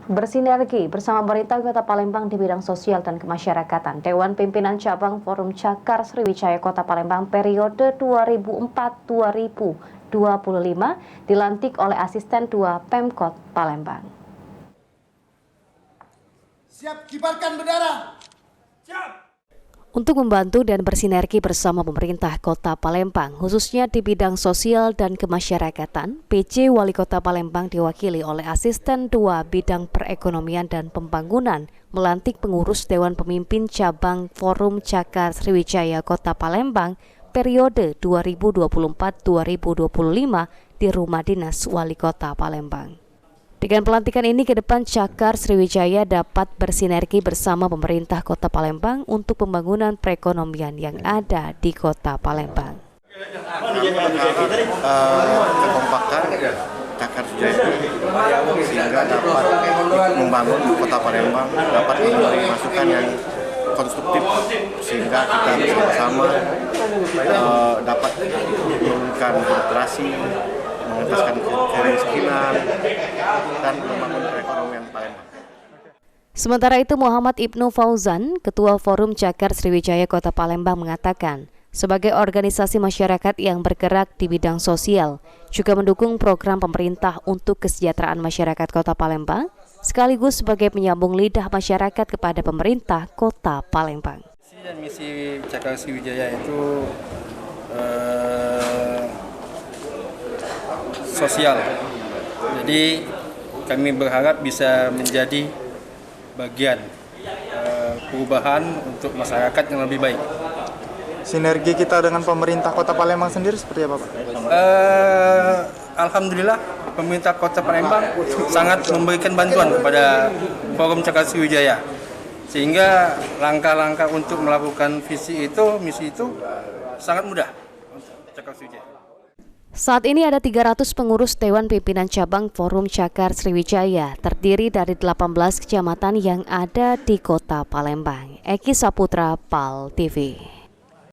Bersinergi bersama pemerintah Kota Palembang di bidang sosial dan kemasyarakatan, Dewan Pimpinan Cabang Forum Cakar Sriwijaya Kota Palembang periode 2004-2025 dilantik oleh Asisten 2 Pemkot Palembang. Siap kibarkan bendera. Siap. Untuk membantu dan bersinergi bersama pemerintah Kota Palembang, khususnya di bidang sosial dan kemasyarakatan, PJ Wali Kota Palembang diwakili oleh Asisten 2 Bidang Perekonomian dan Pembangunan melantik pengurus Dewan Pemimpin Cabang Forum Cakar Sriwijaya Kota Palembang periode 2024-2025 di Rumah Dinas Wali Kota Palembang. Dengan pelantikan ini ke depan Cakar Sriwijaya dapat bersinergi bersama pemerintah Kota Palembang untuk pembangunan perekonomian yang ada di Kota Palembang. Kami berharap kekompakan Cakar Sriwijaya sehingga dapat membangun Kota Palembang, dapat memberi masukan yang konstruktif sehingga kita bersama-sama dapat menurunkan birokrasi, mengentaskan kemiskinan, dan membangun perekonomian Palembang. Sementara itu Muhammad Ibnu Fauzan, Ketua Forum Cakar Sriwijaya Kota Palembang mengatakan, sebagai organisasi masyarakat yang bergerak di bidang sosial, juga mendukung program pemerintah untuk kesejahteraan masyarakat Kota Palembang, sekaligus sebagai penyambung lidah masyarakat kepada pemerintah Kota Palembang. Visi dan misi Cakar Sriwijaya itu sosial. Jadi kami berharap bisa menjadi bagian perubahan untuk masyarakat yang lebih baik. Sinergi kita dengan pemerintah Kota Palembang sendiri seperti apa, Pak? Alhamdulillah pemerintah Kota Palembang sangat memberikan bantuan kepada Forum Cakar Sriwijaya, sehingga langkah-langkah untuk melakukan misi itu sangat mudah untuk Cakar Sriwijaya. Saat ini ada 300 pengurus Dewan Pimpinan Cabang Forum Cakar Sriwijaya, terdiri dari 18 kecamatan yang ada di Kota Palembang. Eki Saputra, PAL TV.